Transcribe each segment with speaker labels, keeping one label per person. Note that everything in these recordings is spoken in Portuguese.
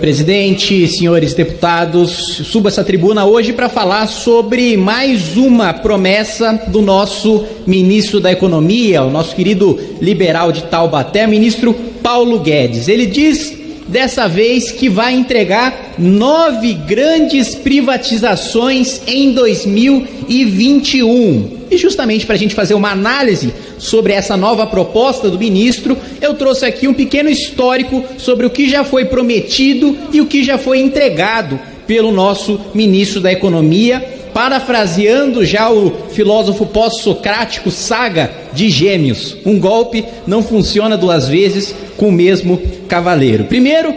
Speaker 1: Presidente, senhores deputados, subo essa tribuna hoje para falar sobre mais uma promessa do nosso ministro da Economia, o nosso querido liberal de Taubaté, ministro Paulo Guedes. Ele diz dessa vez que vai entregar 9 grandes privatizações em 2021. E justamente para a gente fazer uma análise sobre essa nova proposta do ministro, eu trouxe aqui um pequeno histórico sobre o que já foi prometido e o que já foi entregado pelo nosso ministro da Economia, parafraseando já o filósofo pós-socrático Saga de Gêmeos. Um golpe não funciona 2 vezes com o mesmo cavaleiro. Primeiro,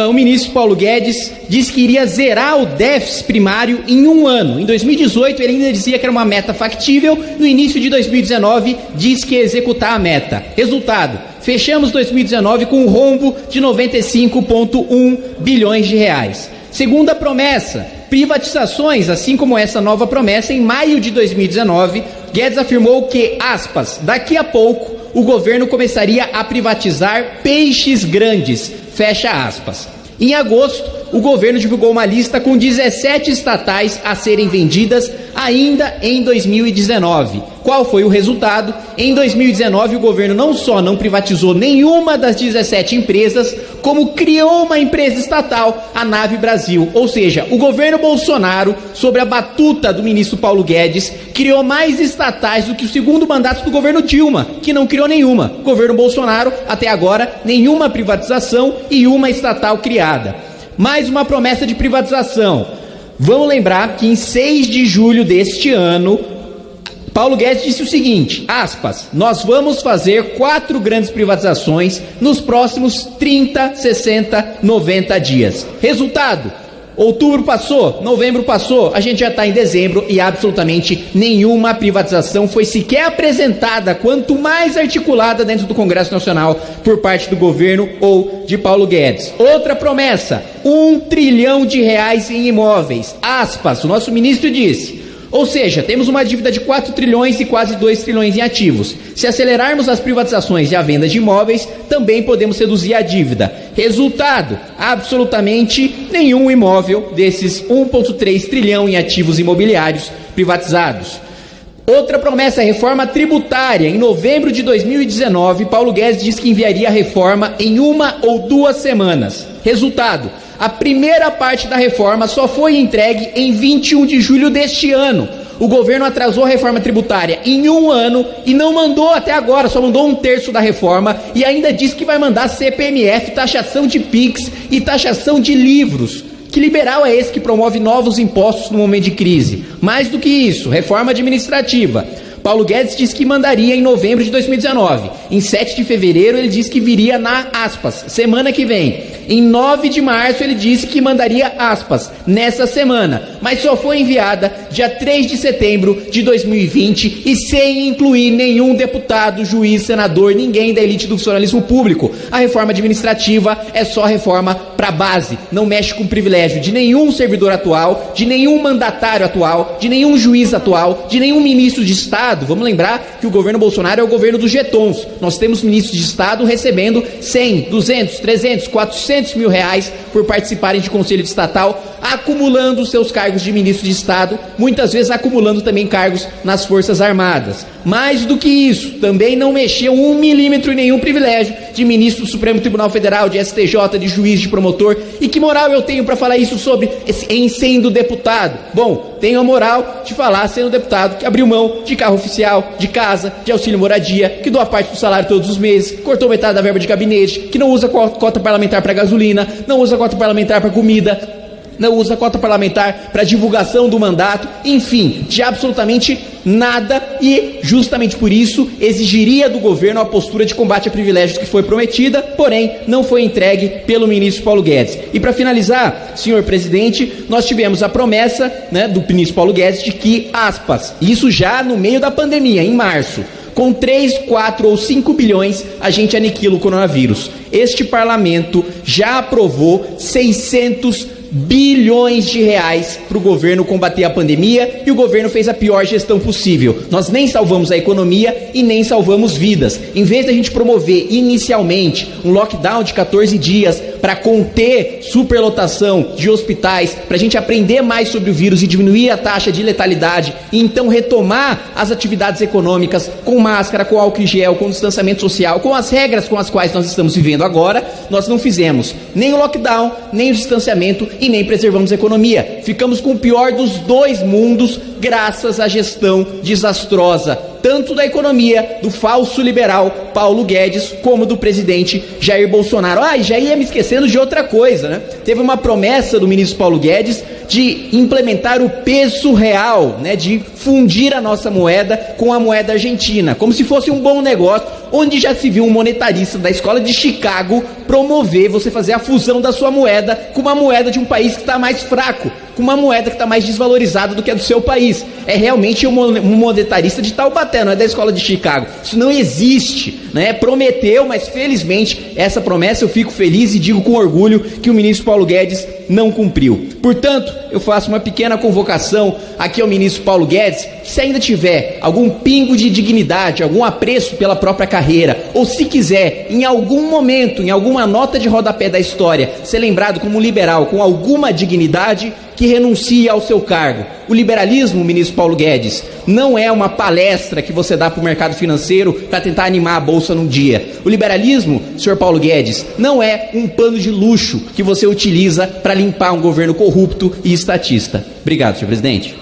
Speaker 1: o ministro Paulo Guedes disse que iria zerar o déficit primário em 1 ano. Em 2018, ele ainda dizia que era uma meta factível. No início de 2019, disse que ia executar a meta. Resultado, fechamos 2019 com um rombo de 95,1 bilhões de reais. Segunda promessa, privatizações, assim como essa nova promessa. Em maio de 2019, Guedes afirmou que, aspas, daqui a pouco o governo começaria a privatizar peixes grandes, fecha aspas. Em agosto, o governo divulgou uma lista com 17 estatais a serem vendidas ainda em 2019. Qual foi o resultado? Em 2019, o governo não só não privatizou nenhuma das 17 empresas, como criou uma empresa estatal, a Nave Brasil. Ou seja, o governo Bolsonaro, sob a batuta do ministro Paulo Guedes, criou mais estatais do que o segundo mandato do governo Dilma, que não criou nenhuma. O governo Bolsonaro, até agora, nenhuma privatização e uma estatal criada. Mais uma promessa de privatização. Vamos lembrar que em 6 de julho deste ano, Paulo Guedes disse o seguinte, aspas, nós vamos fazer 4 grandes privatizações nos próximos 30, 60, 90 dias. Resultado, outubro passou, novembro passou, a gente já está em dezembro e absolutamente nenhuma privatização foi sequer apresentada, quanto mais articulada dentro do Congresso Nacional por parte do governo ou de Paulo Guedes. Outra promessa, 1 trilhão de reais em imóveis, aspas, o nosso ministro disse. Ou seja, temos uma dívida de 4 trilhões e quase 2 trilhões em ativos. Se acelerarmos as privatizações e a venda de imóveis, também podemos reduzir a dívida. Resultado, absolutamente nenhum imóvel desses 1,3 trilhão em ativos imobiliários privatizados. Outra promessa, reforma tributária. Em novembro de 2019, Paulo Guedes disse que enviaria a reforma em 1 ou 2 semanas. Resultado, a primeira parte da reforma só foi entregue em 21 de julho deste ano. O governo atrasou a reforma tributária em 1 ano e não mandou até agora, só mandou 1/3 da reforma e ainda disse que vai mandar CPMF, taxação de PIX e taxação de livros. Que liberal é esse que promove novos impostos no momento de crise? Mais do que isso, reforma administrativa. Paulo Guedes disse que mandaria em novembro de 2019. Em 7 de fevereiro ele disse que viria na, aspas, semana que vem. Em 9 de março ele disse que mandaria, aspas, nessa semana. Mas só foi enviada dia 3 de setembro de 2020 e sem incluir nenhum deputado, juiz, senador, ninguém da elite do funcionalismo público. A reforma administrativa é só reforma para base. Não mexe com privilégio de nenhum servidor atual, de nenhum mandatário atual, de nenhum juiz atual, de nenhum ministro de Estado. Vamos lembrar que o governo Bolsonaro é o governo dos jetons. Nós temos ministros de Estado recebendo 100, 200, 300, 400 mil reais por participarem de conselho estatal, acumulando seus cargos de ministro de Estado, muitas vezes acumulando também cargos nas Forças Armadas. Mais do que isso, também não mexeu 1 milímetro em nenhum privilégio de ministro do Supremo Tribunal Federal, de STJ, de juiz, de promotor. E que moral eu tenho para falar isso sobre em sendo deputado? Bom, tenho a moral de falar sendo deputado que abriu mão de carro oficial, de casa, de auxílio moradia, que doa parte do salário todos os meses, que cortou metade da verba de gabinete, que não usa cota parlamentar para gasolina, não usa cota parlamentar para comida, não usa cota parlamentar para divulgação do mandato, enfim, de absolutamente nada, e justamente por isso exigiria do governo a postura de combate a privilégios que foi prometida, porém não foi entregue pelo ministro Paulo Guedes. E para finalizar, senhor presidente, nós tivemos a promessa, do ministro Paulo Guedes de que, aspas, isso já no meio da pandemia, em março, com 3, 4 ou 5 bilhões a gente aniquila o coronavírus. Este parlamento já aprovou 600 bilhões de reais para o governo combater a pandemia e o governo fez a pior gestão possível. Nós nem salvamos a economia e nem salvamos vidas. Em vez de a gente promover inicialmente um lockdown de 14 dias para conter superlotação de hospitais, para a gente aprender mais sobre o vírus e diminuir a taxa de letalidade e então retomar as atividades econômicas com máscara, com álcool em gel, com distanciamento social, com as regras com as quais nós estamos vivendo agora, nós não fizemos nem o lockdown, nem o distanciamento e nem preservamos a economia. Ficamos com o pior dos dois mundos graças à gestão desastrosa, tanto da economia, do falso liberal Paulo Guedes, como do presidente Jair Bolsonaro. E já ia me esquecendo de outra coisa, né? Teve uma promessa do ministro Paulo Guedes de implementar o peso real, né? De fundir a nossa moeda com a moeda argentina, como se fosse um bom negócio, onde já se viu um monetarista da escola de Chicago promover você fazer a fusão da sua moeda com uma moeda de um país que está mais fraco, com uma moeda que está mais desvalorizada do que a do seu país. É realmente um monetarista de Taubaté, não é da escola de Chicago. Isso não existe, né? Prometeu, mas felizmente essa promessa eu fico feliz e digo com orgulho que o ministro Paulo Guedes não cumpriu. Portanto, eu faço uma pequena convocação aqui ao ministro Paulo Guedes, que se ainda tiver algum pingo de dignidade, algum apreço pela própria carreira, ou se quiser, em algum momento, em alguma nota de rodapé da história, ser lembrado como um liberal com alguma dignidade, que renuncie ao seu cargo. O liberalismo, ministro Paulo Guedes, não é uma palestra que você dá para o mercado financeiro para tentar animar a bolsa num dia. O liberalismo, senhor Paulo Guedes, não é um pano de luxo que você utiliza para limpar um governo corrupto e estatista. Obrigado, senhor presidente.